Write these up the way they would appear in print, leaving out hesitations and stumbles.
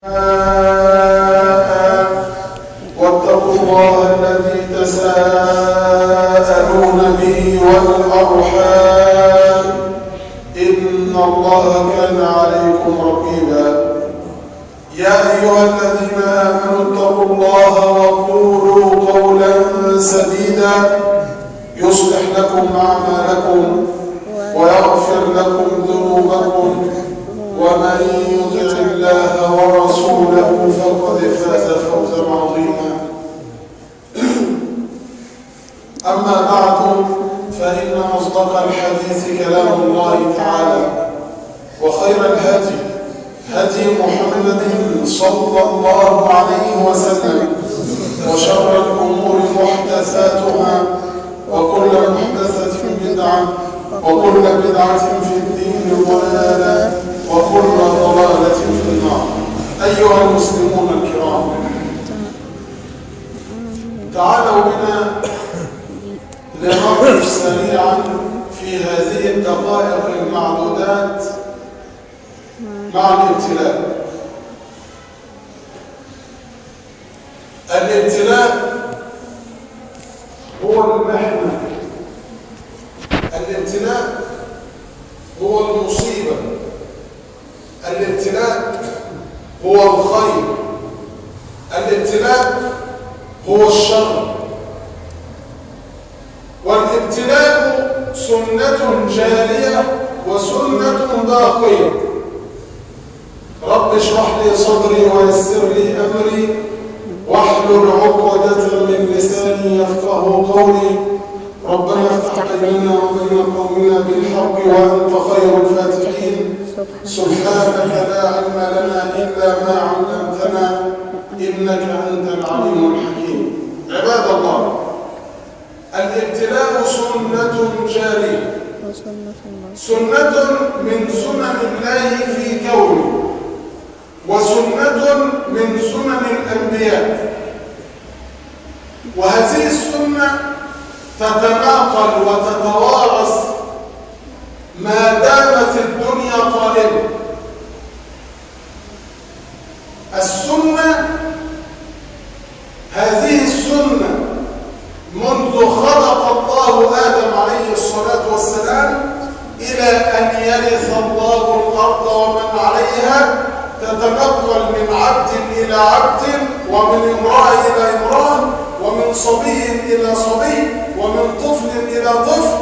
واتقوا الله الذي تساءلون به والأرحام إن الله كان عليكم رقيبا. يا أيها الذين آمنوا اتقوا الله وقولوا قولا سديدا يصلح لكم أعمالكم ويغفر لكم ذنوبكم ومن يطع الله ورسوله فقد فاز فوزا عظيما. أما بعد فإن أصدق الحديث كلام الله تعالى وخير الهدي هدي محمد صلى الله عليه وسلم وشر الأمور محدثاتها وكل محدثة بدعة وكل بدعة في الدين ضلالة وكل ضلالة في النار. أيها المسلمون الكرام، تعالوا بنا لنقف سريعا في هذه الدقائق المعدودات مع الابتلاء. الابتلاء هو المحنة، الابتلاء هو المصيبة، الابتلاء هو الخير، الابتلاء هو الشر. والابتلاء سنة جارية وسنة باقية. رب اشرح لي صدري ويسر لي أمري واحلل عقدة من لساني يفقه قولي. ربنا افتح بيننا وبين قومنا بالحق وأنت خير الفاتحين. سبحانك لا علم لنا إلا ما علمتنا إنك أنت العليم الحكيم. عباد الله، الابتلاء سنة جارية، سنة من سنن الله في كونه، وسنة من سنن الأنبياء. وهذه السنة تتناقل وتتوارث ما دامت الدنيا قائمة. السنة، هذه السنة منذ خلق الله آدم عليه الصلاة والسلام إلى أن يرث الله الأرض ومن عليها، تتنقل من عبد إلى عبد، ومن امرأة إلى امرأة، ومن صبي إلى صبي، ومن طفل إلى طفل،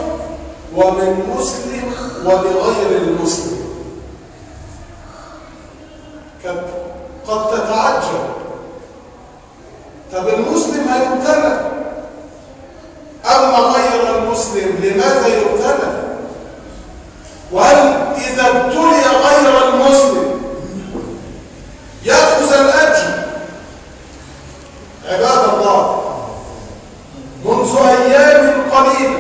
ومن مسلم ولغير المسلم. قد تتعجب، طب المسلم هيبتلى، أما غير المسلم لماذا يبتلى؟ وهل إذا ابتلي غير المسلم يأخذ الأجر؟ عباد الله، منذ أيام قليلة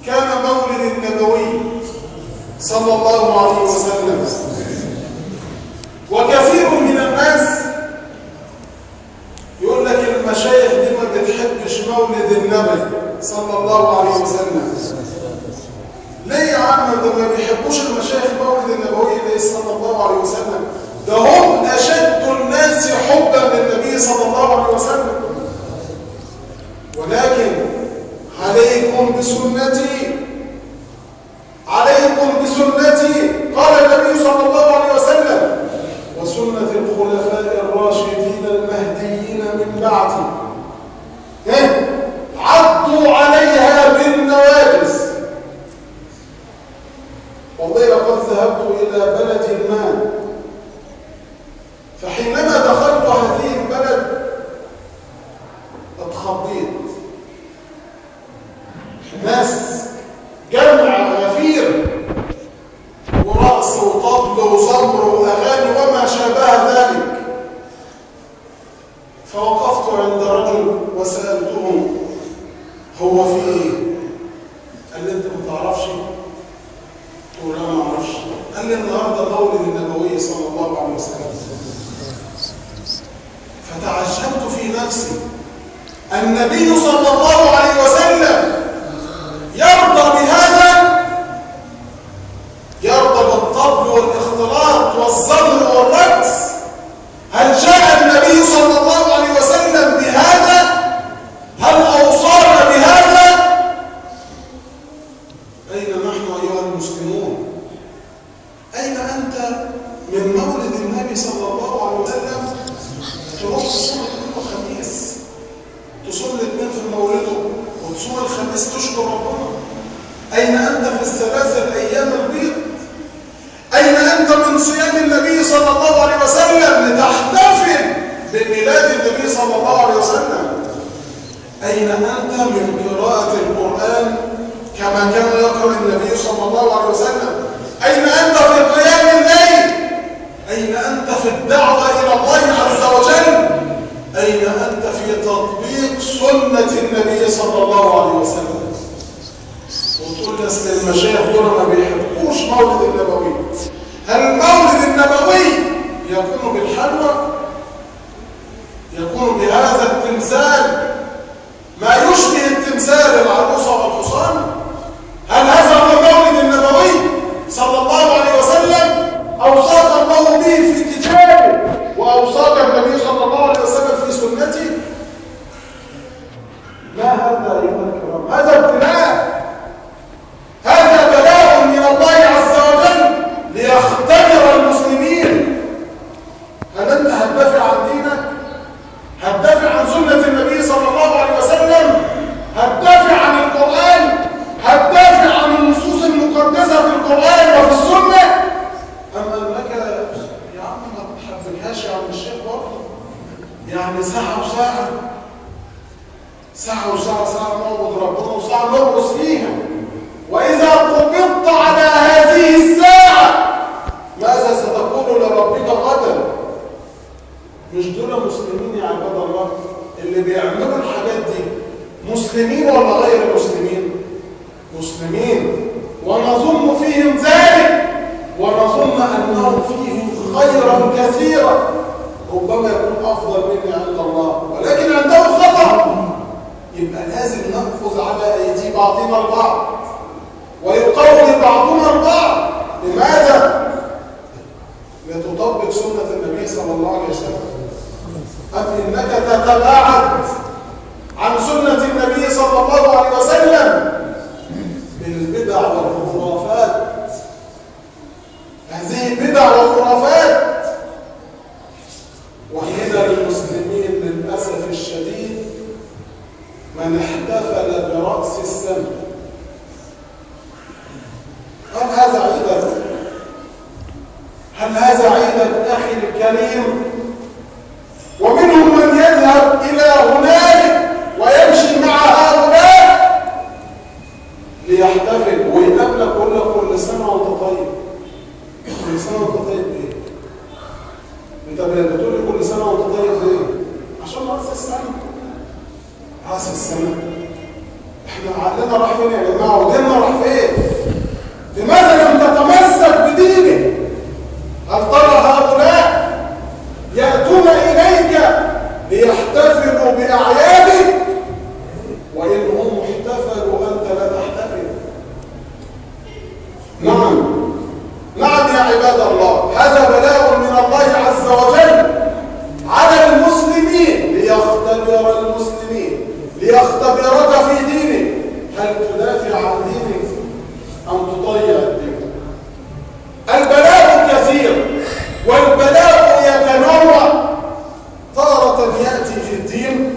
كان مولد النبوي صلى الله عليه وسلم، وكثير من الناس يقول لك المشايخ دي ما بتحبش مولد النبي صلى الله عليه وسلم. ليه يا عم ده ما بيحبوش المشايخ مولد النبوي ليه صلى الله عليه وسلم؟ ده هم أشد الناس حبا للنبي صلى الله عليه وسلم. ولكن عليكم بسنتي، عليكم بسنتي، قال النبي صلى الله عليه وسلم، وسنة الخلفاء الراشدين المهديين من بعدي، عضوا عليها بالنواجذ. والله لقد ذهبت إلى بلد ما، فحينما دخلت هذه البلد اتخضيت. ناس جمع غفير ورقص وطبل وزمر وأغاني وما شابه ذلك. فوقفت عند رجل وسألته هو في ايه؟ قال لي انت ما تعرفش؟ قلت له لا ما اعرفش. قال لي النهارده مولد النبوي صلى الله عليه وسلم. فتعجبت في نفسي، النبي صلى الله عليه وسلم يرضى بهذا؟ يرضى بالطبل والاختلاط والزمر والرقص؟ هل جاء النبي صلى الله عليه وسلم بهذا؟ هل أوصانا بهذا؟ أين نحن أيها المسلمون؟ أين أنت من مولد النبي صلى الله عليه وسلم؟ تروح تصوم كل خميس، تصوم الاثنين في مولده، وتصوم الخميس تشكر ربنا. أين أنت في الثلاثة أيام البيض؟ أين أنت من صيام النبي صلى الله عليه وسلم لتحتفل بميلاد النبي صلى الله عليه وسلم؟ أين أنت من قراءة القرآن كما كان يقرأ النبي صلى الله عليه وسلم؟ أين أنت في قيام الليل؟ أين أنت في الدعوة إلى الله عز وجل؟ أين أنت في تطبيق سنة النبي صلى الله عليه وسلم؟ وتقول لي أصل المشايخ دول ما بيحبوش مولد النبوي. هل المولد النبوي يكون بالحلوى؟ يكون بهذا التمثال ما يشبه التمثال العروسة والحصان؟ هل هذا هو المولد النبوي صلى الله عليه وسلم؟ أوصاك الله به في كتابه وأوصاك النبي صلى الله عليه وسلم في سنته؟ ما هذا أيها الكرام؟ هذا ابتلاء، هذا بلاء من الله عز وجل ليختبر المسلمين. هل أنت هتدافع عن دينك؟ هتدافع عن سنة النبي صلى الله عليه وسلم؟ هتدافع عن القرآن؟ هتدافع عن النصوص المقدسة في القرآن وفي السنة؟ أم أنك يا عم ما تحبكهاش يا عم الشيخ برضه، يعني ساعة وساعة، ساعة وساعة، ساعة نعبد ربنا وساعة نرقص فيها. وإذا قبضت على هذه الساعة ماذا ستقول لربك غدا؟ مش دول مسلمين يا عباد الله؟ اللي بيعملوا الحاجات دي مسلمين ولا غير مسلمين؟ مسلمين، ونظن فيهم ذلك، ونظن أنهم فيهم خيرا كثيرا ربما يكون أفضل مني عند الله، ولكن عنده خطأ. يبقى لازم نأخذ على أيدي بعضنا البعض ويقوي بعضنا البعض. لماذا؟ لتطبق سنة النبي صلى الله عليه وسلم. أم إنك تتباعد عن سنة النبي صلى الله عليه وسلم بالبدع والخرافات؟ هذه بدع وخرافات. وهنا للمسلمين للأسف الشديد من احتفل برأس السنة. هل هذا عيدك؟ هل هذا عيدك أخي الكريم؟ ومنهم من يذهب إلى هنالك ويمشي مع هؤلاء ليحتفل ويقابلك ويقول لك كل سنة وأنت طيب. كل سنة وأنت طيب إيه؟ أنت بتقول لي كل سنة وأنت طيب إيه؟ عشان رأس السنة. رأس السنة إحنا عقلنا راح فين يا جماعة؟ وديننا راح فين؟ لماذا لم تتمسك بدينك؟ هل ترى هؤلاء يأتون إليك ليحتفلوا بأعيادك وإن هم احتفلوا أنت لا تحتفل؟ نعم نعم يا عباد الله، هذا بلاء من الله عز وجل على المسلمين ليختبر المسلمين، ليختبرك في دينك. هل تدافع عن دينك أم تضيع الدين؟ البلاء كثير والبلاء يتنوع. تارة يأتي في الدين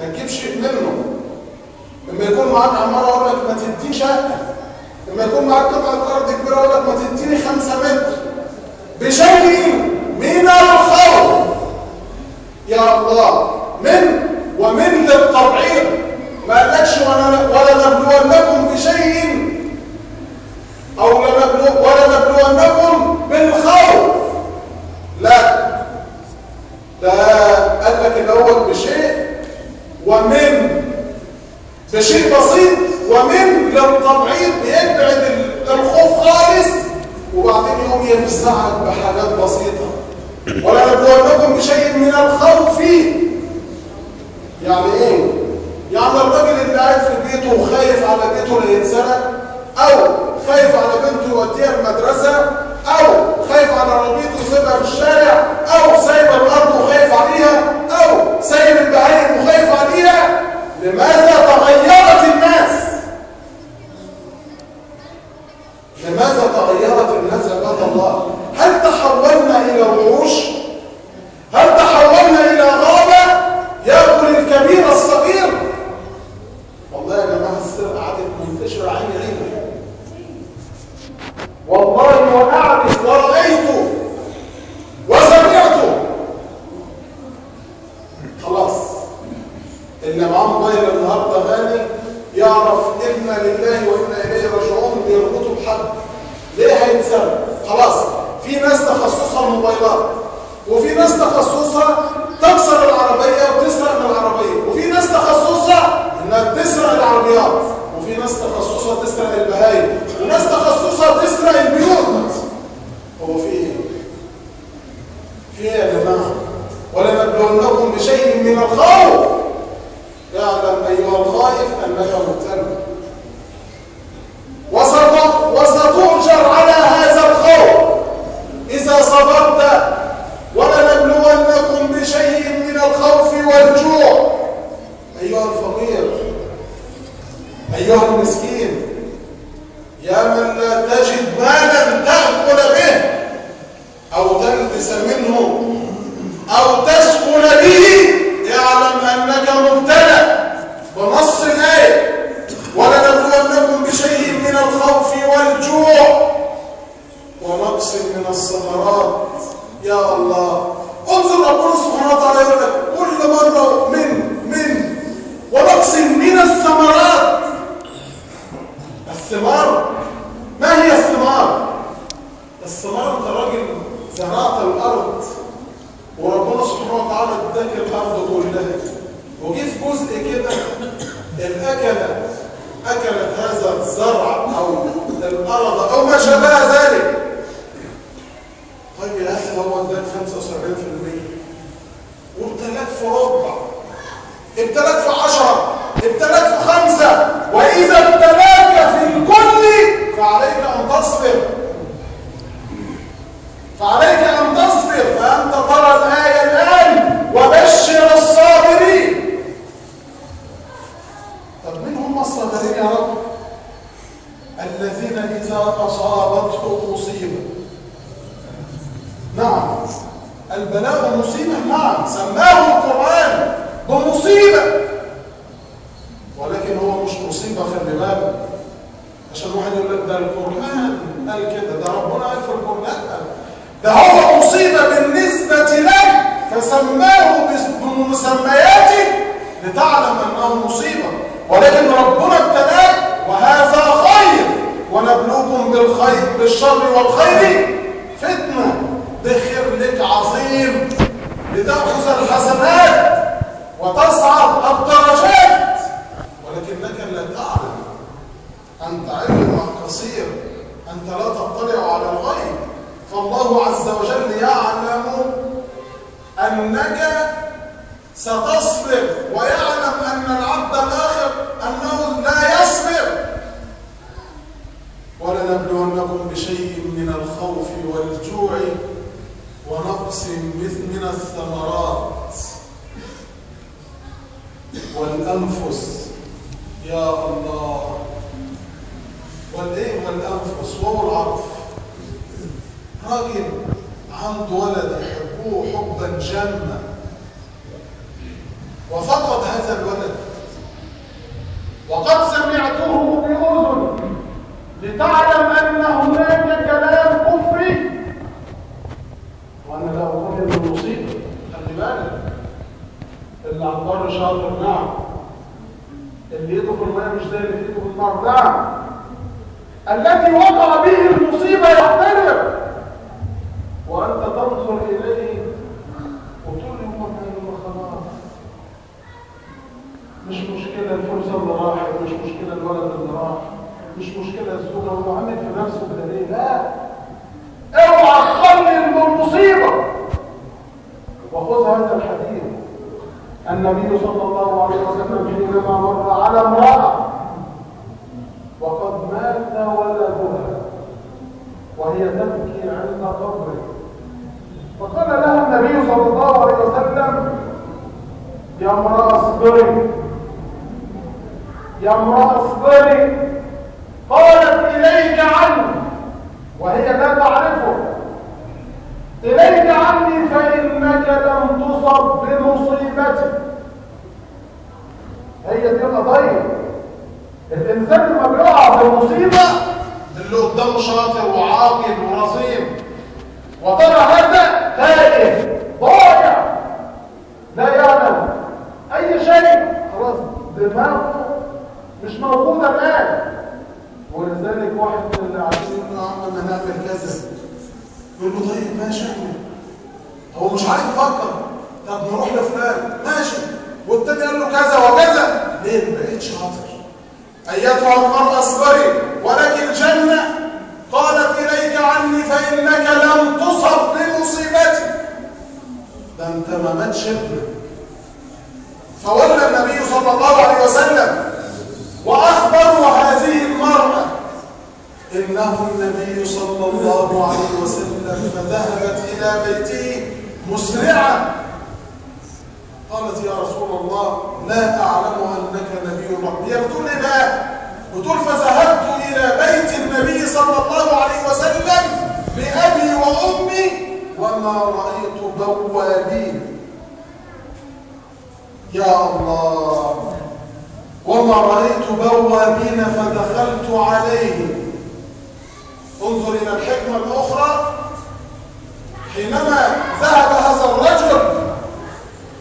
ما تجيب شيء منه. لما يكون معاك عماره اقول لك ما تديني شقه، لما يكون معاك قطعه ارض كبيره اقول لك ما تديني 5 متر. بشيء من الخوف يا الله، ومن للتبعيض، ما قالكش ولا نبلونكم بشيء او ولا نبلونكم بالخوف، لا، ده قال لك الاول بشيء بسيط، ومن للتبعيض بيبعد الخوف خالص، وبعدين يقوم يفزعك بحاجات بسيطه. ولا نبلونكم بشيء من الخوف، يعني ايه؟ يعني الراجل اللي قاعد في بيته وخايف على بيته لا يتسرق، او خايف على بنته يوديها المدرسه، او خايف على ربيته يسيبها في الشارع، او سايب الارض وخايف عليها، او سايب البهايم وخايف عليها. لماذا تغيرت الناس؟ لماذا تغيرت الناس عباد الله؟ هل تحولنا الى وحوش؟ هل تحولنا الى غابه ياكل الكبير الصغير؟ والله يا جماعه السرقه عادت منتشره عيني والله، واعرف ورأيت وسمعت. خلاص اللي معاه موبايل النهارده غالي يعرف انا لله وانا اليه راجعون، بيربطوا بحد. ليه هيتسرق؟ خلاص في ناس تخصصها الموبايلات، وفي ناس تخصصها تكسر العربيه وتسرق من العربيه، وفي ناس تخصصها انها تسرق العربيات، وفي ناس تخصصها تسرق البهايم، وناس تخصصها تسرق البيوت. هو في ايه؟ في ايه يا جماعه؟ ولنبلونكم بشيء من الخوف، اعلم ايها الخائف انك مبتلى، وستؤجر على هذا الخوف اذا صبرت. ولنبلونكم بشيء من الخوف والجوع. ايها الفقير، ايها المسكين، يا من لا تجد مالا تأكل به او تلبس منه او تسكن به، اعلم انك مبتلى بنص الايه. ولنبلونكم بشيء من الخوف والجوع ونقص من الثمرات. يا الله، انظر ربنا سبحانه وتعالى يقول لك كل مره من ونقص من الثمرات. الثمار، ما هي الثمار؟ الثمار انت راجل زرعت الارض وربنا سبحانه وتعالى اداك الارض كلها، وجي في جزء كده اكلت هذا الزرع او الارض او ما شابه ذلك. طيب يا اخي هو اداك 75% وابتلاك في ربع، ابتلاك في 10، ابتلاك في 5، واذا ابتلاك في الكل فعليك ان تصبر. فانت ترى الايه الان وبشر الصابرين. طب مين هم الصابرين يا رب؟ الذين اذا اصابتهم مصيبه، نعم البلاء مصيبه، نعم سماه القران بمصيبه، ولكن هو مش مصيبه، خلي بالك، عشان واحد يقول لك ده القران قال كده، ده ربنا قال في القران، ده هو مصيبه بالنسبه لك فسماه بمسمياته لتعلم انه مصيبه، ولكن ربنا ابتلاك وهذا خير. ونبلوكم بالشر والخير فتنه، ده خير لك عظيم لتأخذ الحسنات وتصعد الدرجات، ولكنك لا تعلم. أنت علمك قصير، أنت لا تطلع على الغيب، فالله عز وجل يعلم أنك ستصبر، ويعلم أن العبد الآخر أنه لا يصبر. ولنبلونكم بشيء من الخوف والجوع ونقص من الثمرات والأنفس. يا الله، والأنفس وهو العطف. راجل عنده ولد يحبوه حبا جما، وفقد هذا الولد، وقد سمعته بأذن لتعلم أن هناك كلام كفري وأنا لا أقول إنه مصيبة. خلي بالك، اللي على البر شاطر نعم، اللي يده في الماء مش زي اللي في يده في النار نعم، الذي وقع به المصيبة يحترم، وأنت تنظر إليه وتقول له خلاص مش مشكلة الفرصة اللي راحت، مش مشكلة الولد اللي راح، مش مشكلة الزوجة، هو عامل في نفسه كده ليه؟ لا، اوعى تقلل من المصيبة. وخذ هذا الحديث، النبي صلى الله عليه وسلم حينما مر على امرأة وقد مات ولدها وهي تبكي عند قبره، فقال لها النبي صلى الله عليه وسلم: يا امرأة اصبري، يا امرأة اصبري. قالت: إليك عني، وهي لا تعرفه، إليك عني فإنك لم تصب بمصيبتي. هي دي القضية. الإنسان لما بيقع في مصيبة اللي قدامه شاطر وعاقل ورصين، وترى هذا تائه ضايع لا يعلم أي شيء، خلاص دماغه مش موجودة الآن. ولذلك واحد من اللي عايزين يقول له: يا عم ما نعمل كذا، يقول له: طيب ماشي اعمل. هو مش عارف يفكر، طب نروح لفلان، ماشي. والتاني قال له كذا وكذا، ليه؟ ما بقتش شاطر. ايتها المرأة اصبري ولك الجنة. قالت: إليك عني فإنك لم تصب بمصيبتي. ده انت ما ماتش ابنك. فولى النبي صلى الله عليه وسلم وأخبروا هذه المرأة إنه النبي صلى الله عليه وسلم، فذهبت إلى بيته مسرعة. قالت: يا رسول الله لا أعلم أنك نبي الله. هي بتقول إيه بقى؟ بتقول: فذهبت إلى بيت النبي صلى الله عليه وسلم بأبي وأمي وما رأيت بوابين. يا الله، وما رأيت بوابين فدخلت عليه. انظر إلى الحكمة الأخرى. حينما ذهب هذا الرجل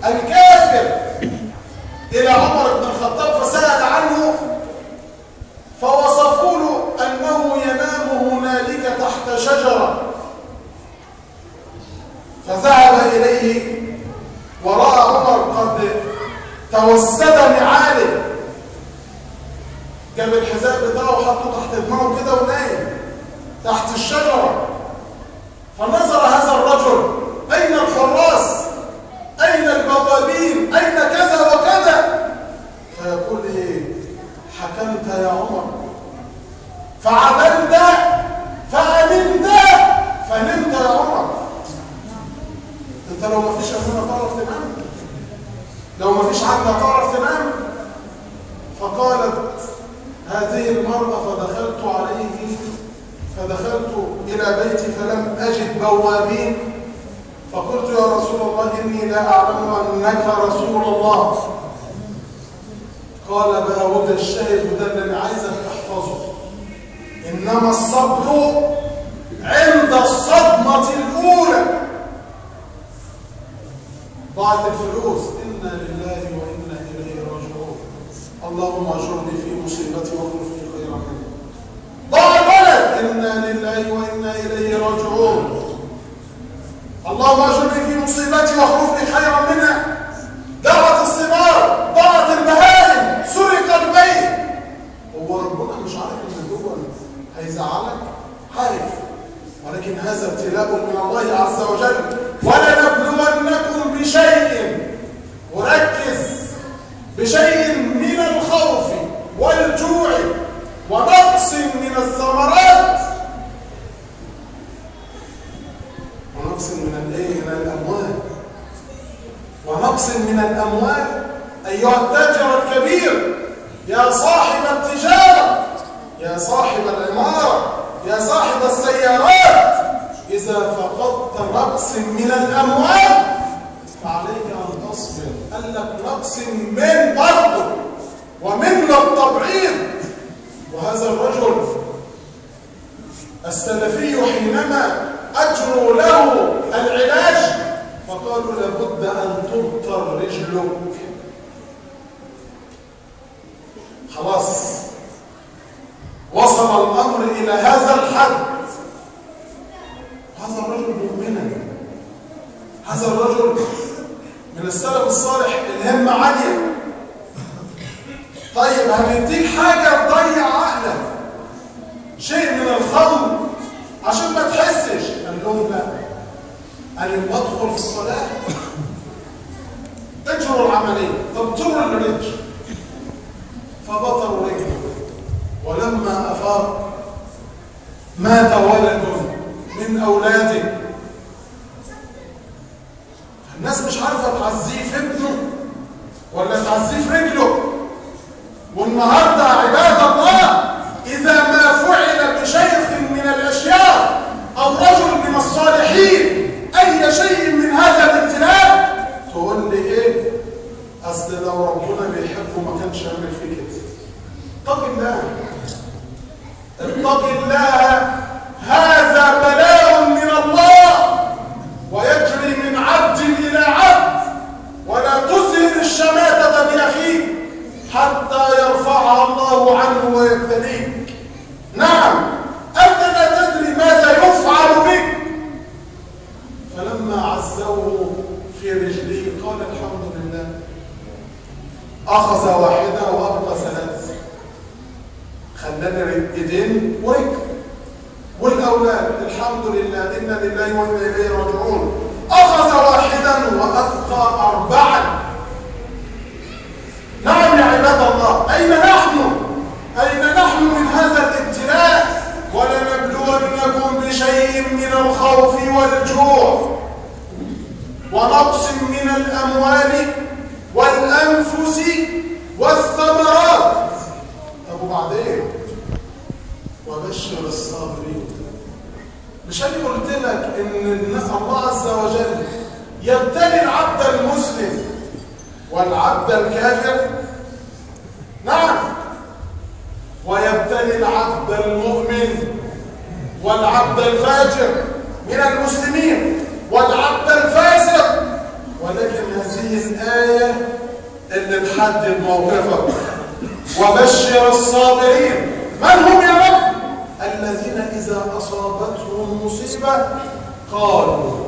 الكافر إلى عمر بن الخطاب فسأل عنه، فوصفوا له أنه ينام هنالك تحت شجرة، فذهب إليه ورأى عمر قد توسد نعاله، جاب الحذاء بتاعه وحطه تحت دماغه كده ونايم تحت الشجرة. فنظر هذا الرجل: أين الحراس؟ أين البوابين؟ أين كذا وكذا؟ فيقول: إيه؟ حكمت يا عمر، فعدلت فأمنت فنمت يا عمر. انت لو ما فيش أمانة تعرف تنام؟ لو ما فيش عدل تعرف تنام؟ فقالت هذه المرأة: فدخلت إلى بيتي فلم أجد بوابين، فقلت: يا رسول الله إني لا أعلم أنك رسول الله. قال: بقى وده الشاهد وده اللي أنا عايزك تحفظه. إنما الصبر عند الصدمة الأولى. ضاعت الفلوس، إنا لله وإنا إليه راجعون. اللهم اجرني في مصيبتي واخلف لي خيرا منها. ضاع الولد، إنا لله وإنا إليه راجعون. اللهم اجرني في مصيبتي واخلف لي خيرا منها. ضاعت الثمار، ضاعت البهائم، سرق البيت. هو ربنا مش عارف ان جوه هيزعلك؟ عارف، ولكن هذا ابتلاء من الله عز وجل. ولنبلونكم بشيء، وركز، بشيء من الخوف والجوع ونقص من الثمرات ونقص من الايه؟ من الاموال. ونقص من الاموال. ايها التاجر الكبير، يا صاحب التجاره، يا صاحب العماره، يا صاحب السيارات، اذا فقدت نقص من الاموال فعليك ان تصبر. قال لك نقص من برضه ومن التبعيض. وهذا الرجل السلفي حينما أجروا له العلاج فقالوا لابد أن تبتر رجلك. خلاص وصل الأمر إلى هذا الحد. هذا الرجل مؤمنا، هذا الرجل من السلف الصالح الهمة عالية. طيب هنديك حاجة تضيع عقلك، شيء من الخمر عشان ما تحسش. قال لهم لا، أنا بدخل في الصلاة اجروا العملية، تبطروا الرجل. فبطروا رجله، ولما أفاق مات ولد من أولاده. الناس مش عارفة تعزيه في ابنه ولا تعزيه في رجله. والنهاردة عباد الله إذا ما فعل بشيخ من الأشياء أو رجل من الصالحين أي شيء من هذا الابتلاء تقول لي إيه؟ أصل لو ربنا بيحبه ما كانش يعمل فيه كده. اتق الله، اتق الله، هذا بلاء من الله ويجري من عبد إلى عبد. ولا تظهر الشماتة بأخيك حتى يرفعها الله عنه ويبتليك. نعم أنت لا تدري ماذا يفعل بك. فلما عزوه في رجليه قال الحمد لله، أخذ واحدة وأبقى ثلاث، خلاني ايدين ورجل. والأولاد الحمد لله إنا لله وإنا إليه راجعون، أخذ واحدا وأبقى أربعا. نعم يا عباد الله، أين نحن؟ أين نحن من هذا الابتلاء؟ ولنبلونكم بشيء من الخوف والجوع ونقص من الأموال والأنفس والثمرات. طب وبعدين؟ وبشر الصابرين. مش أنا قلت لك إن الله عز وجل يبتلي العبد المسلم والعبد الكافر؟ نعم، ويبتلي العبد المؤمن والعبد الفاجر من المسلمين والعبد الفاسق. ولكن هذه الآية اللي تحدد موقفك. وبشر الصابرين. من هم يا رب؟ الذين إذا أصابتهم مصيبة قالوا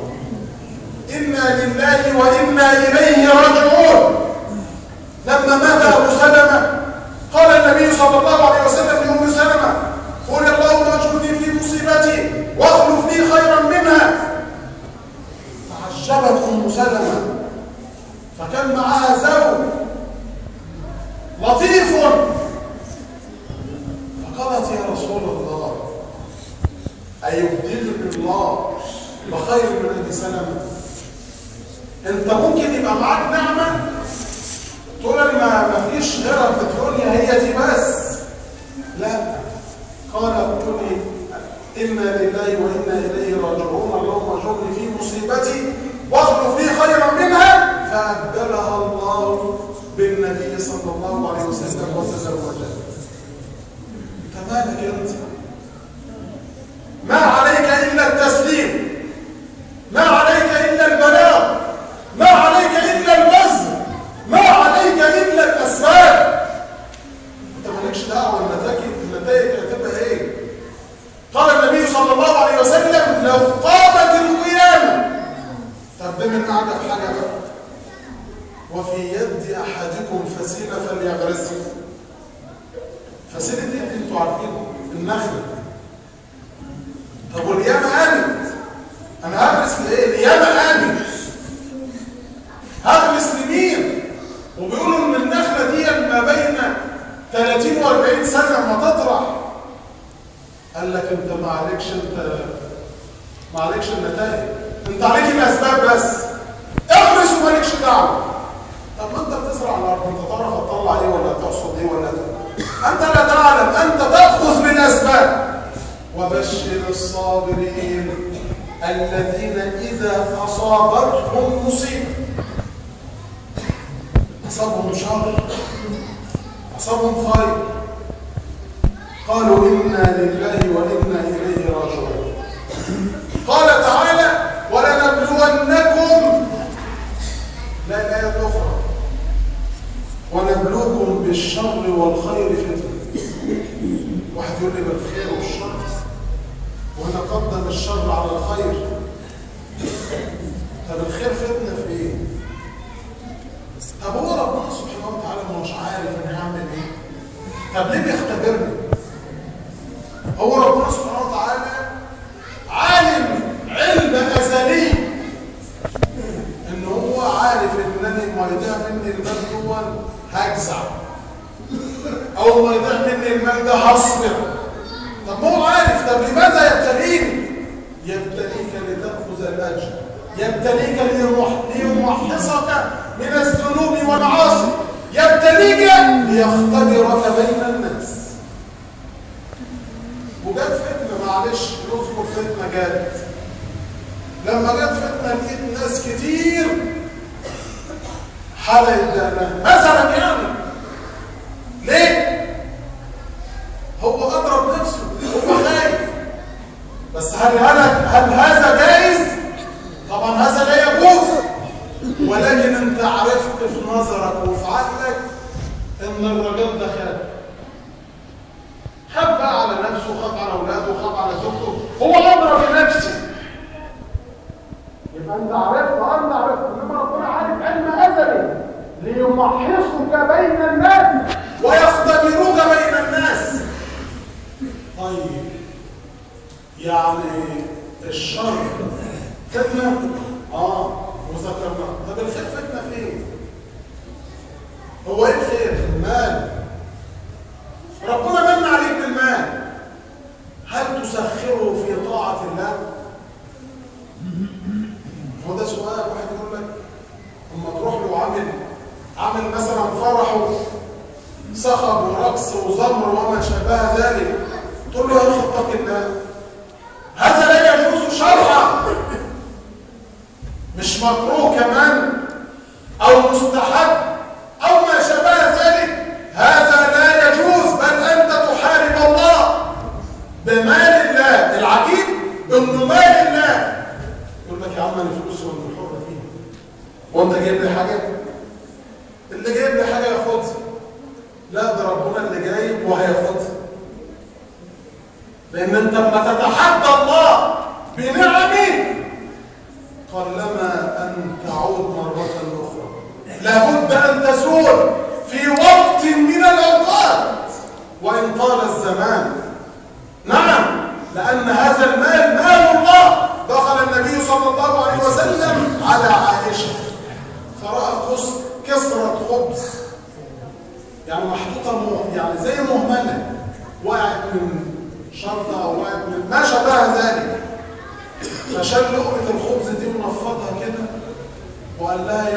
إنا لله وإنا إليه راجعون. لما مات أبو سلمة قال النبي صلى الله عليه وسلم لأم سلمة: قل اللهم اجرني في مصيبتي واخلف لي خيرا منها. تعجبت أم سلمة، فكان معها زوج لطيف، فقالت: يا رسول الله أيبدلني الله بخير من أبي سلمة؟ أنت ممكن يبقى معاك نعمة تقول لي ما فيش غيرها في الدنيا، هي دي بس. لا، قال: قولي إنا لله وإنا إليه راجعون، اللهم اجرني في مصيبتي واخلف لي خيرا منها. فأبدلها الله بالنبي صلى الله عليه وسلم وتزوجها. أنت مالك أنت؟ ما عليك إلا التسليم، ما عليك إلا البلاغ، ما عليك إلا البذل، ما عليك إلا الأسباب. أنت مالكش دعوة النتائج هتبقى إيه؟ قال النبي صلى الله عليه وسلم: لو قامت القيامة. طب ده من قاعدة في حاجة بقى: وفي يد أحدكم فسيلة فليغرسها. فسيلة إيه؟ أنتوا عارفينه، النخلة. طب والقيامة قامت، أنا هغرس لإيه؟ القيامة قامت، هغرس لمين؟ وبيقولوا إن النخلة دي ما بين 30 و40 سنة ما تطرح. قال لك: أنت ما عليكش النتائج، أنت عليك الأسباب بس، اغرس ومالكش دعوة. طب ما أنت بتزرع الأرض، أنت تعرف تطلع إيه ولا تحصد إيه ولا أنت لا تعلم، أنت تأخذ بالأسباب. وبشر الصابرين الذين إذا أصابتهم مصيبة. أصابهم شر، أصابهم خير، قالوا إنا لله وإنا إليه راجعون. قال تعالى ولنبلونكم، لا الآية الأخرى ونبلوكم بالشر والخير فتنة. واحد يقول لي بالخير والشر وأنا قدم الشر على الخير. طب الخير فتنة في إيه؟ طب هو ربنا سبحانه وتعالى مش عارف أنا هعمل إيه؟ طب ليه بيختبرني؟ هو ربنا سبحانه وتعالى عالم علم أزلي إن هو عارف إنني ما يضيع مني المال دون هجزع، أو ما يضيع مني المال ده هصبر. طب ما هو عارف. طب لماذا يبتليني؟ يبتليك لتأخذ الأجر، يبتليك ليمحصك من الذنوب والمعاصي، يبتليك ليختبرك بين الناس. وجت فتنة، معلش نذكر فتنة جت. لما جت فتنة لقيت ناس كتير حلقت دقنها مثلا، يعني ليه؟ هو أضرب نفسه، هو خايف. بس هل هذا جائز؟ طبعا هذا لا يجوز، ولكن انت عرفت في نظرك وفي عقلك ان الراجل ده خاف بقى على نفسه، خاف على اولاده، خاف على زوجته، هو اضرب بنفسه. يبقى انت عرفت انما ربنا عارف علم ازلي ليمحصك بين الناس ويختبروك بين الناس. طيب يعني الشر فتنة؟ وذكرنا. طب الخير فتنة فين؟ هو ايه الخير؟ المال. ربنا من عليك بالمال، هل تسخره في طاعة الله؟ هو ده سؤال. واحد يقول لك اما تروح له عامل مثلا فرحه صخب ورقص وزمر وما شابه ذلك، تقول له يا اخي اتق الله، هذا لا يجوز شرعا، مش مكروه كمان او مستحب او ما شابه ذلك، هذا لا يجوز، بل انت تحارب الله بمال الله. العجيب انه مال الله. يقول لك يا عم انا فلوسي وانا حر فيها، وانت جايب لي حاجه؟ اللي جايب لي حاجه ياخدها. لا، ده ربنا اللي جايب وهياخدها، لان انت لما تتحدى الله بنعمه قلما ان تعود مره اخرى، لابد ان تزول في وقت من الاوقات وان طال الزمان. نعم، لان هذا المال مال الله. دخل النبي صلى الله عليه وسلم على عائشه فراى كسرة خبز، يعني محطوطه يعني زي مهمله، وقعت من شرطه او وقعت من ما شابه ذلك، فشال لقمه الخبز دي ونفضها كده وقال لها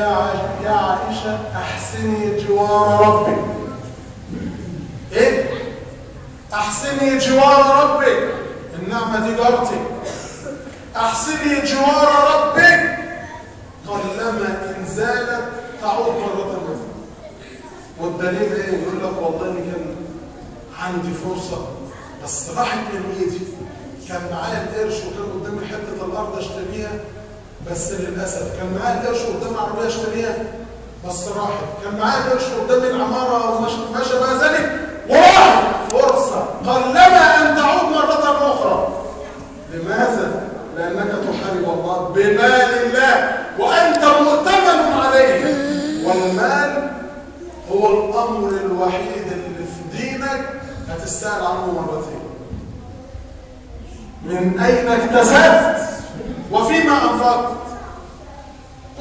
يا عائشه احسني جوار ربك. ايه؟ احسني جوار ربك، النعمه دي جارتك، احسني جوار ربك، قلما ان زالت تعود مره اخرى. والدليل ايه؟ يقول لك والله إن كان عندي فرصه بس راحت من ايدي، كان معايا القرش وكان قدامي حته الارض اشتريها، بس للاسف كان معايا القرش قدامي عربيه اشتريها بس راحت، كان معايا القرش قدامي العماره وما شابه ذلك وراحت. فرصه قلما ان تعود مره اخرى. لماذا؟ لانك تحارب الله بمال الله وانت مؤتمن عليه، والمال هو الامر الوحيد اللي في دينك هتسأل عنه مرتين. من اين اكتسبت وفيما انفقت؟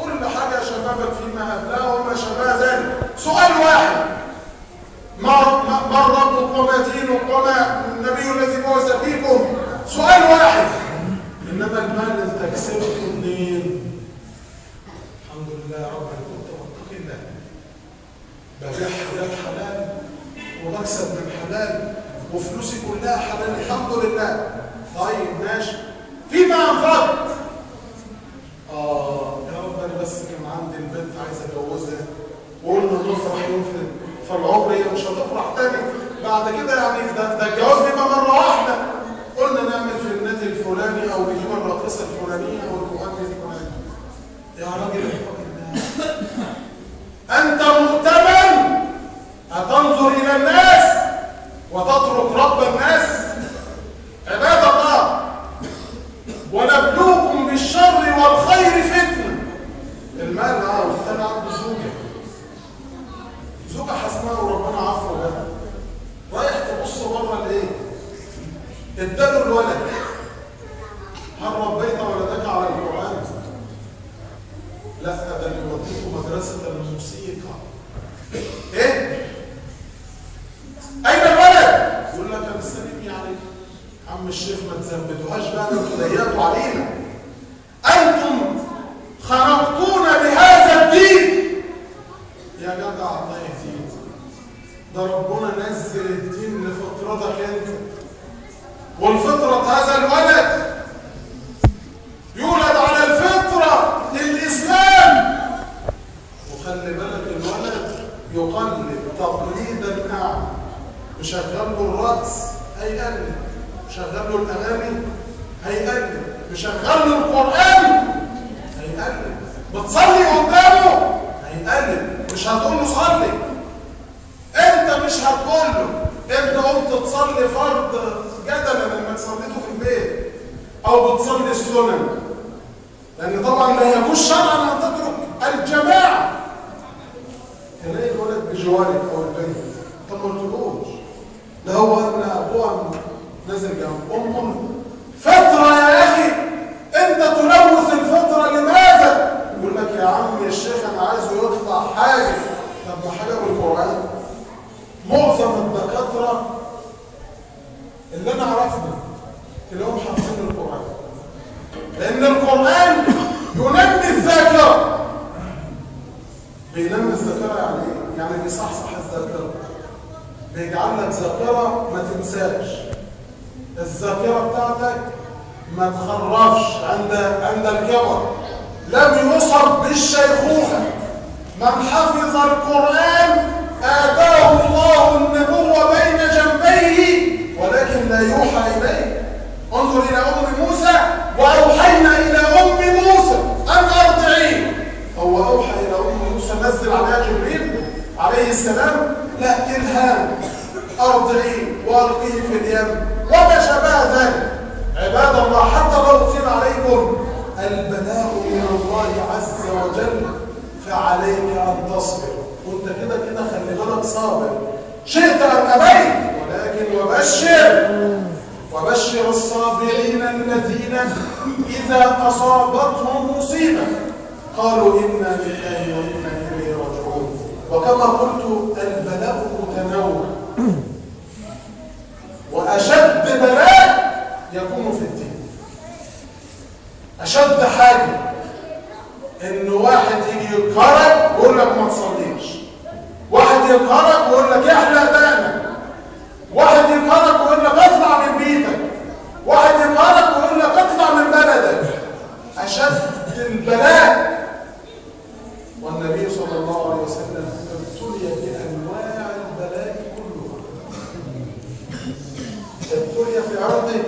كل حاجه شبابك فيما ابلاه وما شابه ذلك. سؤال واحد: من ربك وما دينك وما النبي الذي بعث فيكم؟ سؤال واحد. انما المال انت كسبته اثنين. الحمد لله يا رب انا كنت بتقي الله، ببيع حاجات حلال وبكسب من حلال وفلوسي كلها حلال الحمد لله. طيب ماشي، فيما انفقت؟ يا رب انا بس كان عندي البنت عايز اتجوزها وقلنا فالعمر هي مش هتفرح تاني بعد كده. يعني ده الجواز بيبقى مرة واحدة. قلنا نعمل في النادي الفلاني أو نجيب الراقصة الفلانية أو المغني الفلاني. يا راجل أنت مؤتمن هتنظر إلى الناس وتترك رب الناس؟ عباد الله، ونبلوكم بالشر والخير فتنة. المال أنا عنده زوجة حسناء وربنا عفو لها، رايح تبص بره لإيه؟ اداله الولد. هل ربيت ولدك على القرآن؟ لا، ده يوديكم مدرسة الموسيقى. ايه؟ اين الولد؟ يقول لك انا مستنيني عليك. عم الشيخ ما تثبتوهاش بقى، انتوا ضيقتوا علينا. انتم خنقتونا بهذا الدين. يا جدع الله يهديك، ده ربنا نزل الدين لفطرتك انت، والفطرة هذا الولد يولد على الفطرة الإسلام. وخلي بالك الولد يقلد تقليدا أعمى. مشغل له الرقص هيقلد، مشغل له الأغاني هيقلد، مشغل له القرآن هيقلد، بتصلي قدامه هيقلد. مش هتقول له صلي، انت مش هتقول له. انت قمت تصلي فرض جدلا انك صليته في البيت او بتصلي السنن، لان طبعا لا يجوز شرعا ان تترك الجماعه. تلاقي الولد بجوارك او البنت، طب ما قلتلوش ده هو ان ابوها نازل جنب امه. فطره يا اخي، انت تلوث الفطره لماذا؟ يقول لك يا عم الشيخ انا عايزه يطلع حاجه. طب ما حاجه بالقران. معظم الدكاتره اللي انا عرفنا تلاقيهم حافظين القران، لان القران ينمي الذاكره. بينمي الذاكره يعني ايه؟ يعني بيصحصح الذاكره، بيجعل لك ذاكره ما تنساش، الذاكره بتاعتك ما تخرفش عند الكبر، لم يصب بالشيخوخه. من حفظ القران آتاه الله النبوة بين جنبيه ولكن لا يوحى إليه. انظر إلى أم موسى، وأوحينا إلى أم موسى أن أرضعيه. هو أوحى إلى أم موسى نزل عليها جبريل عليه السلام؟ لا، إلهام. أرضعيه وألقيه في اليم وما شابه ذلك. عباد الله، حتى لو أطيل عليكم البلاء من الله عز وجل فعليك أن تصبر. وانت كده خلي بالك صابر، شئت ام ابيت. ولكن وبشر الصابرين الذين اذا اصابتهم مصيبه قالوا انا لله وانا اليه راجعون. وكما قلت البلاء متنوع، واشد بلاء يكون في الدين. اشد حاجه ان واحد يجي يقهرك ويقول لك ما تصليش، واحد يقهرك ويقول لك احلق دقنك، واحد يقهرك ويقول لك اطلع من بيتك، واحد يقهرك ويقول لك اطلع من بلدك. اشد البلاء. والنبي صلى الله عليه وسلم ابتلي بانواع البلاء كلها. ابتلي في عرضه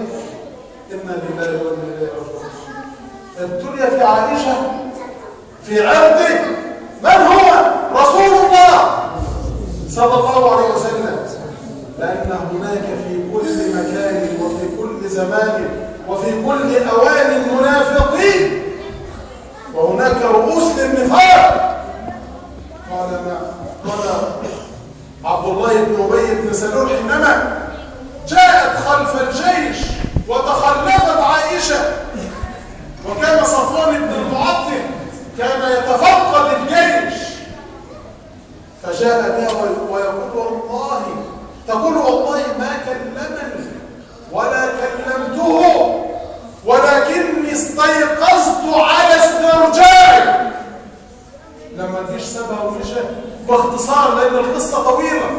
انا لله وانا اليه راجعون. ابتلي في عائشه في عرضه. من هو؟ رسول الله صلى الله عليه وسلم. لأن هناك في كل مكان وفي كل زمان وفي كل أوان منافقين، وهناك رؤوس للنفاق. قال عبد الله بن أبي بن سلول حينما جاءت خلف الجيش وتخلفت عائشة، وكان صفوان بن المعطل كان يتفقد الجيش، فجاء بها تقول والله ما كلمني ولا كلمته ولكني استيقظت على استرجاعي. لما تجيش سبها ومشى باختصار لان القصه طويله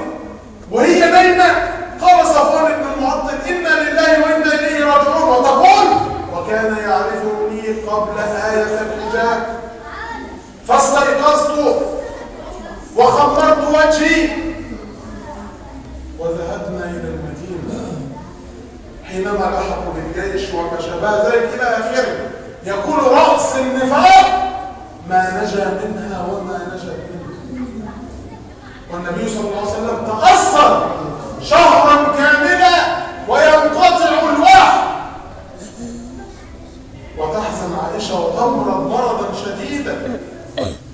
وهي نايمه، قال صفوان بن المعطل انا لله وانا اليه راجعون، وتقول وكان يعرفني قبل آية الحجاب فاستيقظت وخمرت وجهي حينما لحقوا بالجيش وما شابه ذلك إلى آخره، يكون رأس النفاق ما نجا منها وما نجا منها. والنبي صلى الله عليه وسلم تأثر شهرا كاملا وينقطع الوحي، وتحزن عائشة وتمرض مرضا شديدا،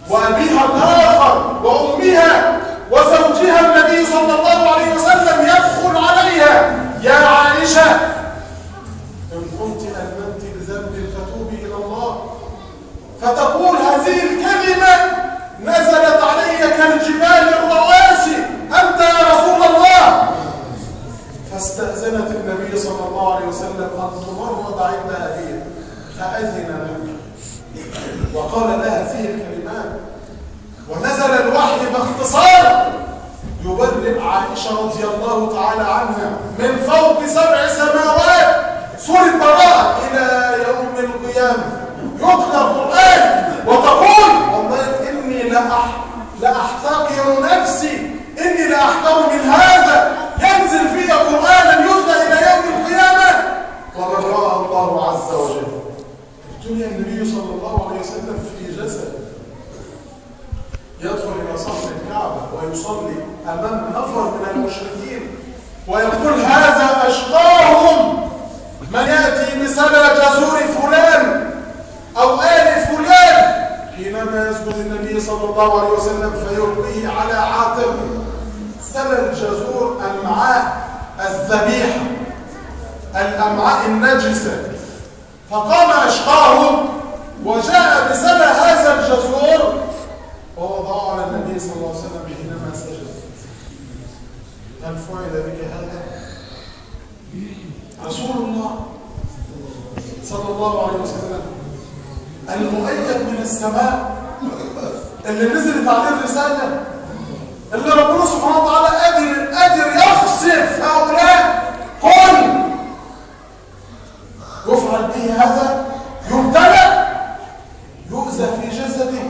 وأبيها الآخر وأمها وزوجها النبي صلى الله عليه وسلم يدخل عليها: يا عائشة، إن كنت أذنبت بذنب فتوبي إلى الله. فتقول هذه الكلمة نزلت علي كالجبال الرواسي: أنت يا رسول الله. فاستأذنت النبي صلى الله عليه وسلم أن تمرض عند أبيها، فأذن لها وقال لها هذه الكلمات، ونزل الوحي باختصار يبلغ عائشة رضي الله تعالى عنها من فوق 7 سماوات سورة براءة إلى يوم القيامة، يتلى القرآن وتقول: والله إني لأحتقر نفسي، إني لأحتقر من هذا ينزل في قرآنا يتلى إلى يوم القيامة وبرأه الله عز وجل. ابتلي النبي صلى الله عليه وسلم في جسد، يدخل إلى صف الكعبة ويصلي أمام نفر من المشركين ويقول: هذا أشقاهم من يأتي بسلة جزور فلان أو آل فلان. حينما يسجد النبي صلى الله عليه وسلم فيلقيه على عاتقه. سلة الجزور أمعاء الذبيحة، الأمعاء النجسة. فقام أشقاهم وجاء بسلة هذا الجزور ووضعه على النبي صلى الله عليه وسلم حينما سجد. هل فعل بك هذا؟ رسول الله صلى الله عليه وسلم المؤيد من السماء، اللي نزلت عليه الرسالة، اللي ربنا سبحانه وتعالى قادر يخسف هؤلاء، قل يفعل به هذا، يبتلى، يؤذى في جسده،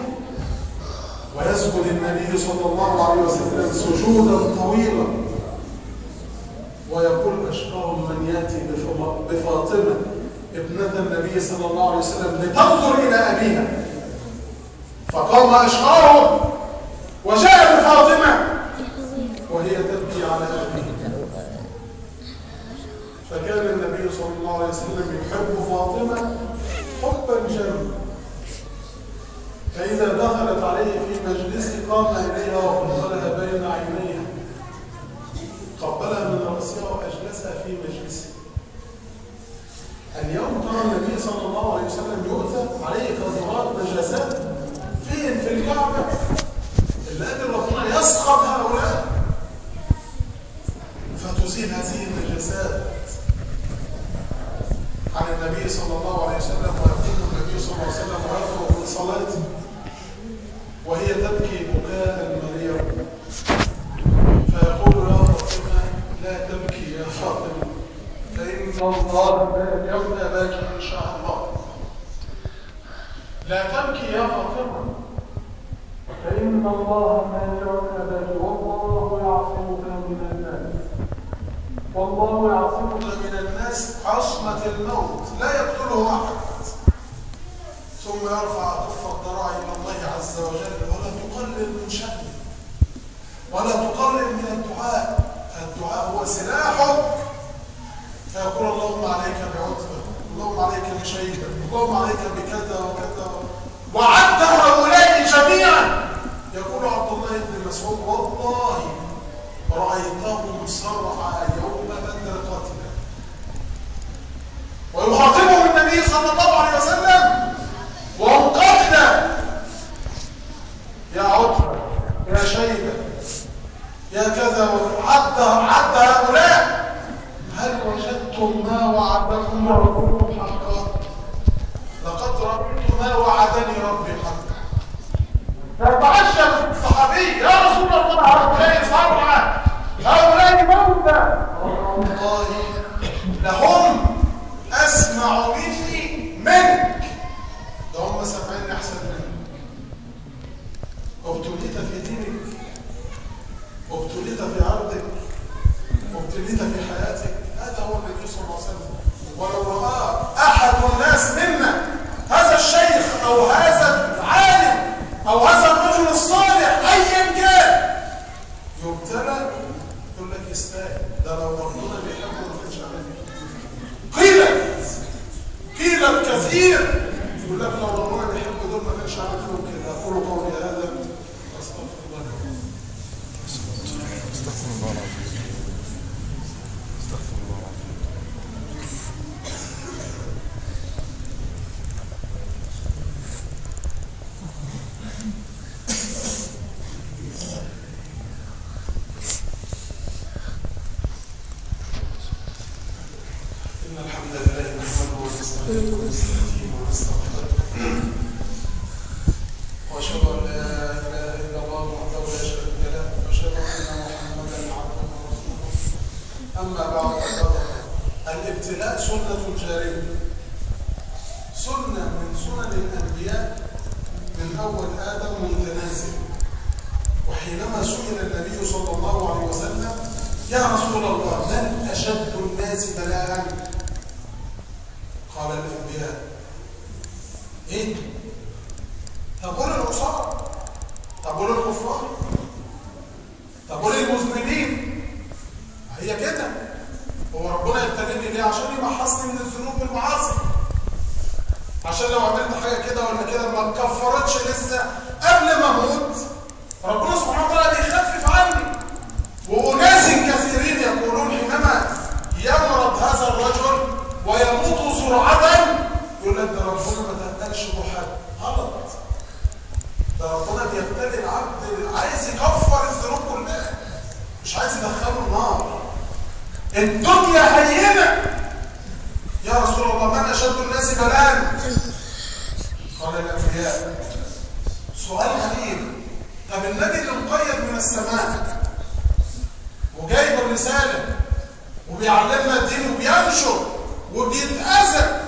ويسجد النبي صلى الله عليه وسلم سجودا طويلا ويقول: أشقاهم من يأتي بفاطمة ابنة النبي صلى الله عليه وسلم لتنظر إلى أبيها. فقام أشقاهم وجاء بفاطمة وهي تبكي على أبيها. فكان النبي صلى الله عليه وسلم يحب فاطمة حبا جما، فإذا دخلت عليه في مجلسه قام إليها وقبلها بين عينيها، قبلها من رأسها وأجلسها في مجلسه. اليوم ترى النبي صلى الله عليه وسلم يؤذى عليه قذرات نجاسات فين؟ في الكعبة. اللي قادر ربنا يسخط هؤلاء فتزيل هذه النجاسات عن النبي صلى الله عليه وسلم، ويقوم النبي صلى الله عليه وسلم ويفرغ من صلاته وهي تبكي بكاء مريرا، فيقول: يا فاطمة لا تبكي يا فاطمة، فإن الله لا يمنع بك إن شاء الله. لا تبكي يا فاطمة، فإن الله لا يمنع بك، والله يعصمك من الناس، والله يعصمك من الناس عصمة الموت لا يقتله أحد. ثم يرفع كف الضراع إلى الله عز وجل ولا تقلل من شأنه ولا تقلل من الدعاء، فالدعاء هو سلاحه. فيقول: اللهم عليك بعتبة، اللهم عليك بشيبة، اللهم عليك بكذا وكذا، وعد هؤلاء جميعا. يقول عبد الله بن مسعود: والله رأيتهم صرع يوم بدر قتلا. ويخاطبهم النبي صلى الله عليه وسلم وهم قتلى: يا عتبة، يا شيبة، يا كذا. عد هؤلاء: هل وجدتم ما وعدكم ربكم حقا؟ لقد رأيت ما وعدني ربي حقا. فتعجب الصحابي: يا رسول الله، هؤلاء صرعى، هؤلاء موتى. والله لهم أسمع مني منك، ده هم سمعين أحسن منك. ابتليت في دينك، ابتليت في عرضك، ابتليت في حياتك، هذا هو النبي صلى الله عليه وسلم. ولو رأى أحد الناس منا هذا الشيخ أو هذا العالم أو هذا الرجل الصالح أيا كان يبتلى، يقول لك يستاهل، ده لو ربنا بيحبه ما كانش عمل قيل كثير يقول لك لو ربنا بيحبه دول ما كانش عمل فيهم كده. أقول قولي هذا أستغفر الله العظيم. استغفر الله العظيم. استغفر الله العظيم. إن الحمد لله نحمده ونستعينه ونستهديه ونستغفره وأشهد أن لا إله إلا الله وحده لا شريك له وأشهد أن محمدا عبده ورسوله. أما بعد، الابتلاء سنة جارية، سنة من سنن الأنبياء من أول آدم متنازل. وحينما سئل النبي صلى الله عليه وسلم يا رسول الله من أشد الناس بلاء؟ قال الأنبياء. إيه؟ تقول العصاة، تقول الكفار، تقول المذنبين. هي كده. هو ربنا يبتليني ليه؟ عشان يمحصني من الذنوب والمعاصي، عشان لو عملت حاجه كده ولا كده ما اتكفرتش لسه قبل ما اموت ربنا سبحانه وتعالى بيخفف عني. واناس كثيرين يقولون حينما يمرض هذا الرجل ويموت سرعه يقول لك ده ربنا ما تقتلش روحك. غلط. ده ربنا بيبتلي العبد عايز يكفر الذنوب كلها، مش عايز يدخله النار. الدنيا هينه. يا رسول الله من اشد الناس بلاء؟ قال الانبياء. سؤال غريب. طب النبي اللي مقيد من السماء وجايب الرساله وبيعلمنا الدين وبينشر وبيتأذى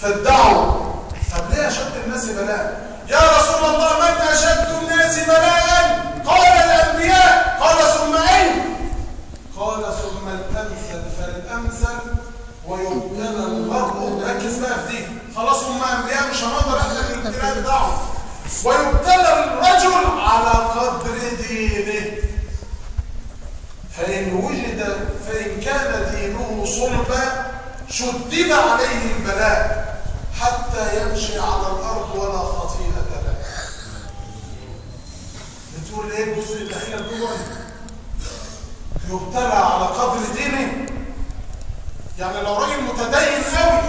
في الدعوه، طب ليه اشد الناس بلاء؟ يا رسول الله من اشد الناس بلاء؟ قال الانبياء. قال ثم اين؟ قال ثم الامثل فالامثل ويبتلى المرء. ركز بقى في دي، خلاص هم انبياء مش هنقدر احنا الابتلاء بتاعهم. ويبتلى الرجل على قدر دينه، فإن كان دينه صلبا شدد عليه البلاء حتى يمشي على الأرض ولا خطيئة له. بتقول ايه؟ بص الدخيلة دول يبتلى على قدر دينه. يعني لو راجل متدين قوي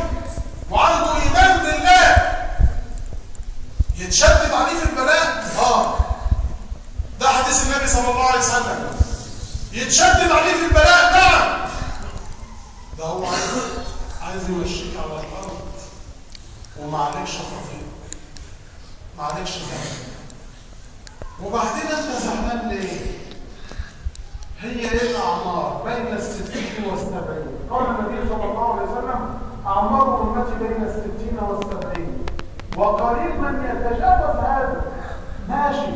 وعنده إيمان بالله يتشدد عليه في البلاء؟ ده حديث النبي صلى الله عليه وسلم. يتشدد عليه في البلاء؟ نعم. ده هو عايز يمشيك على الارض وما عليكش خطيئة، ما عليكش ذنب. وبعدين انت زعلان ليه؟ هي ايه الاعمار؟ بين 60 و70. قال النبي صلى الله عليه وسلم اعمار امتي بين 60 و70 وقريب من يتجاوز هذا. ماشي.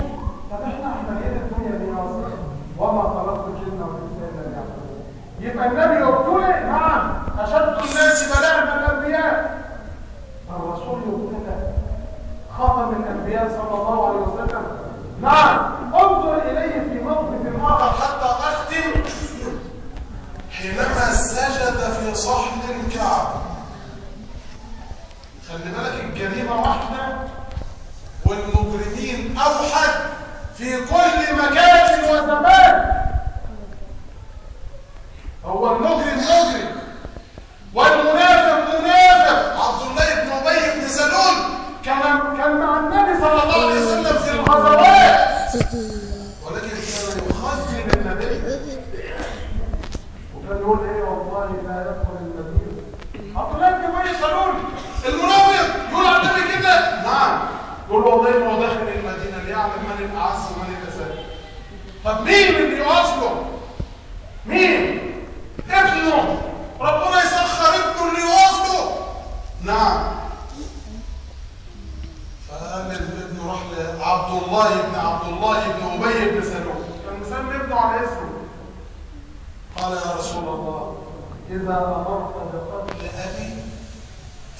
طب احنا ايه الدنيا دي اصلا؟ وما خلقت الجن والانس الا ليعبدون. يبقى النبي يبتلى؟ نعم. اشد الناس بلاء من الانبياء. الرسول يبتلى، خاتم الانبياء صلى الله عليه وسلم. نعم. انظر اليه في موقف اخر حتى اختم. حينما سجد في صحن الكعبه. خلي بالك الجريمه واحده والمجرمين اوحد في كل مكان وزمان. هو المجرم مجرم والمنافق منافق. عبد الله بن ابي بن سلول كان مع النبي صلى الله عليه وسلم في الغزوات، ولكن كان يخزن النبي وكان يقول ايه؟ والله لا يدخل المدينه. عبد الله بن ابي سلول المنافق يقول على النبي كده؟ نعم. يقول والله ما هو داخل المدينه ليعلم من الاعز ومن الاذل. طب مين اللي يقف له؟ مين؟ ابنه. ربنا يسخر ابنه اللي يقف له. نعم. فقال الابن راح لعبد الله بن ابي بن سلول، كان مسمي ابنه على اسمه. قال يا رسول الله إذا أمرت بقتل أبي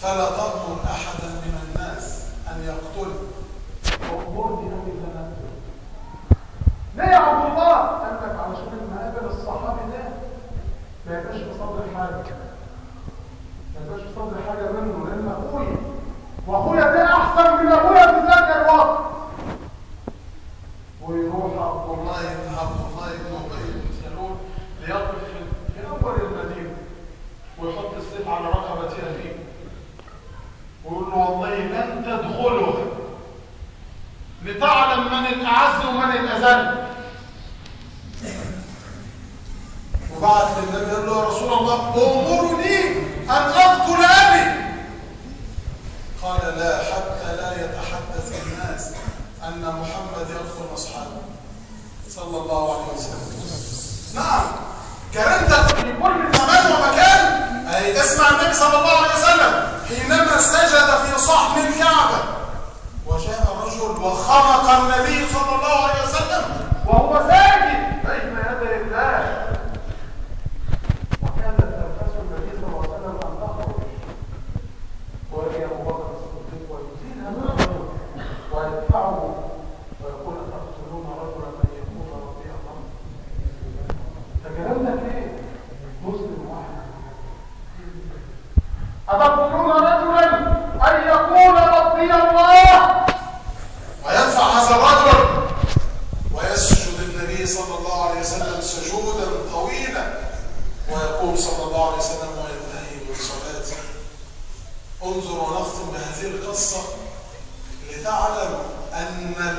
فلا تأمر أحدا من الناس أن يقتله، وأمرني أبي فلا أقتله. ليه يا عبد الله؟ قال لك علشان المقابل الصحابي ده ما يبقاش في صدر حاجة، ما يبقاش في صدر حاجة منه، لأن أخويا وأخويا ده أحسن من أخويا في ذاك الوقت. ويروح عبد الله بن أبي بن سلول ليقف في أول المدينة ويحط السيف على رقبة أبيه ويقول له والله لن تدخله لتعلم من الأعز ومن الأذل. وبعت للنبي قال له يا رسول الله أمرني أن أقتل أبي. قال لا، حتى لا يتحدث الناس أن محمد يقتل أصحابه صلى الله عليه وسلم. نعم، كرمتك في كل زمان ومكان. أي اسمع النبي صلى الله عليه وسلم حينما سجد في صحن الكعبة وجاء رجل وخنق النبي صلى الله عليه وسلم وهو ساجد بين يدي الله، وكانت تنفس النبي صلى الله عليه وسلم أن تخرج ويجي أبو بكر الصديق ويزيل أمامه ويدفعه ويقول أتقتلون رجلا أن يكون رضي الله. فكلامنا ليه؟ مسلم واحد. أتقتلون رجلا أن يقول رضي الله، ويدفع هذا الرجل ويسجد النبي صلى الله عليه وسلم سجودا طويلا ويقوم صلى الله عليه وسلم وينتهي من صلاته. انظر ونختم بهذه القصة لتعلم أن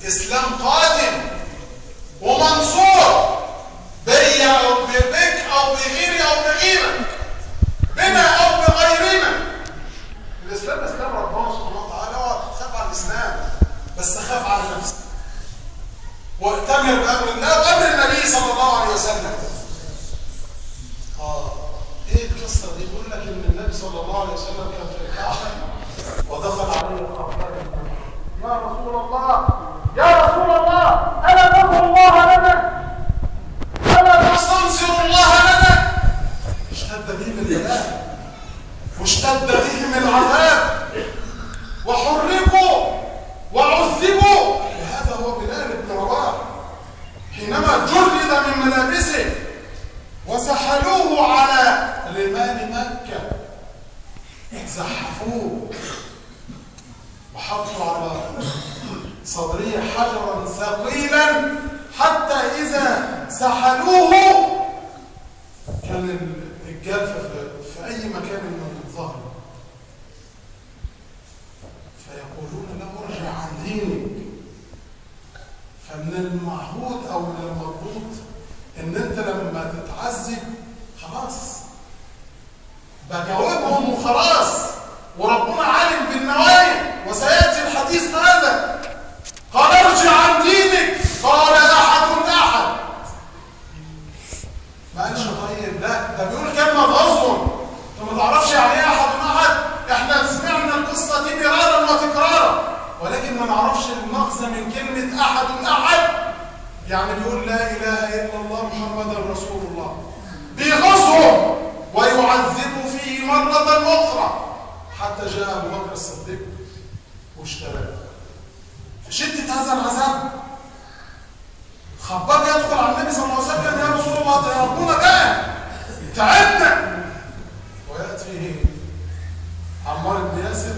الإسلام قادم ومنصور بي أو بك أو بغيري أو بغيرك، بنا أو بغيرنا. الإسلام إسلام ربنا سبحانه وتعالى. اوعى تخاف على الإسلام، بس خاف على نفسك واتمر بأمر الله وأمر النبي صلى الله عليه وسلم. إيه القصة دي؟ بيقول لك إن النبي صلى الله عليه وسلم كان في الكعبة ودخل عليه الأخبار. يا رسول الله، يا رسول الله، ألا تدعو الله لنا؟ ألا تستنصر الله لنا؟ اشتد بهم البلاء واشتد بهم العذاب وحرقوا وعذبوا. وهذا هو بلال بن رباح حينما جرد من ملابسه وسحلوه على رمال مكة، زحفوه وحطوا على صدره حجرا ثقيلا حتى إذا سحلوه كان الرجال في أي مكان من الظهر فيقولون له ارجع عن دينك. فمن المعهود أو من المضبوط إن أنت لما تتعذب خلاص بجاوبهم وخلاص، وربنا عالم بالنوايا وسيأتي الحديث هذا. قال ارجع عن دينك، قال أحد ما قالش طيب، لا ده بيقول كلمة تظلم. انت ما تعرفش يعني ايه أحد. احنا سمعنا القصة دي مرارا وتكرارا ولكن ما نعرفش المغزى من كلمة أحد. يعني بيقول لا إله إلا الله محمد رسول الله، بيغصهم ويعذبوا فيه مرة أخرى حتى جاء أبو بكر الصديق واشتراه. في شدة هذا العذاب خباب يدخل على النبي صلى الله عليه وسلم يا رسول الله ده ربنا بقى تعبنا. ويأتيه عمار بن ياسر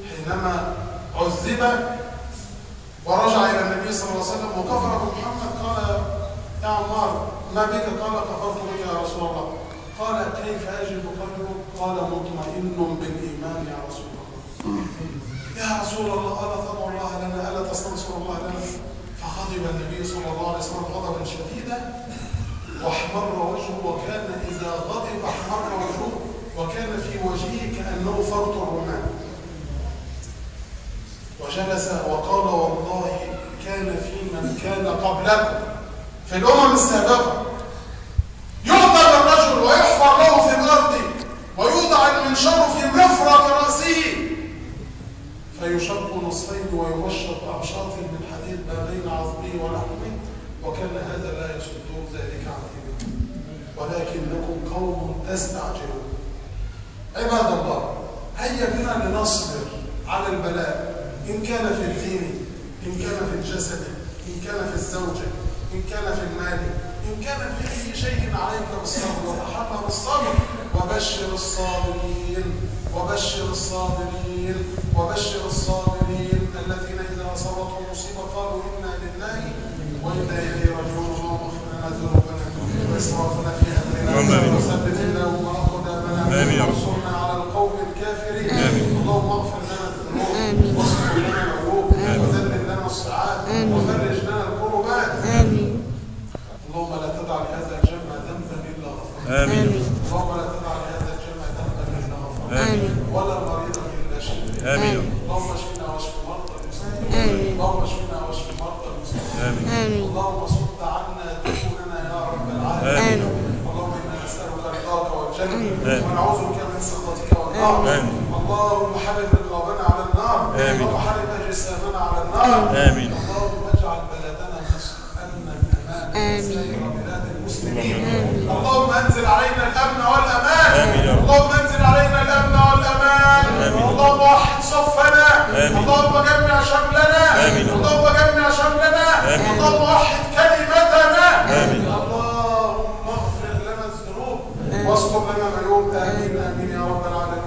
حينما عذب ورجع إلى النبي صلى الله عليه وسلم وكفر بمحمد. قال يا عمار ما بك؟ قال كفرت بك يا رسول الله. قال كيف أجد قلبك؟ قال مطمئن بالإيمان يا رسول الله. يا رسول الله ألا تدعو الله لنا؟ ألا تستنصر الله لنا؟ فغضب النبي صلى الله عليه وسلم غضبا شديدا واحمر وجهه، وكان إذا غضب احمر وجهه وكان في وجهه كأنه فرط الرمان. وجلس وقال والله كان في من كان قبلكم في الأمم السابقة يؤتى بالرجل ويحفر له في الأرض ويوضع المنشار في مفرق رأسه فيشق نصفين ويمشط بعشاط من حديد ما بين عظمه ولحمه، وكان هذا لا يصده ذلك عن دينه. ولكنكم قوم تستعجلون. عباد الله، هيا بنا لنصبر على البلاء، إن كان في الدين، إن كان في الجسد، إن كان في الزوجة، إن كان في المال، إن كان في أي شيء عليك بالصبر، وتحرى بالصبر. وبشر الصابرين، وبشر الصابرين، وبشر الصابرين الذين إذا أصابتهم مصيبة قالوا إنا لله وإنا إليه راجعون. اللهم اغفر لنا ذنوبنا وإسرافنا في أمرنا وثبت اللهم أقدامنا وانصرنا على القوم الكافرين. اللهم اغفر لنا الذنوب واصلح لنا العيوب وذلل لنا الصعاب وفرج لنا الكربات. اللهم لا تدع لهذا الجمع ذنبا إلا غفرته. اللهم لا تدع لهذا الجمع ذنبا إلا غفرته ولا مريضا إلا شفيته. اللهم اشفنا واشف مرضى المسلمين. اللهم اشفنا واشف مرضى المسلمين. اللهم صد عنا ديوننا يا رب العالمين. اللهم إنا نسألك رضاك والجنة ونعوذ بك من سخطك والنار. اللهم حرم رقابنا على النار. اللهم حرم أجسامنا على النار. اللهم اجعل بلدنا مصر أمنا أمانا سائر بلاد المسلمين. اللهم انزل علينا الأمن والأمان. اللهم انزل علينا الأمن والأمان. اللهم وحد صفنا. اللهم جمع شملنا. اللهم جمع شملنا. اللهم وحد كلمتنا. اللهم اغفر لنا الذنوب واستر لنا العيوب. آمين آمين يا رب العالمين.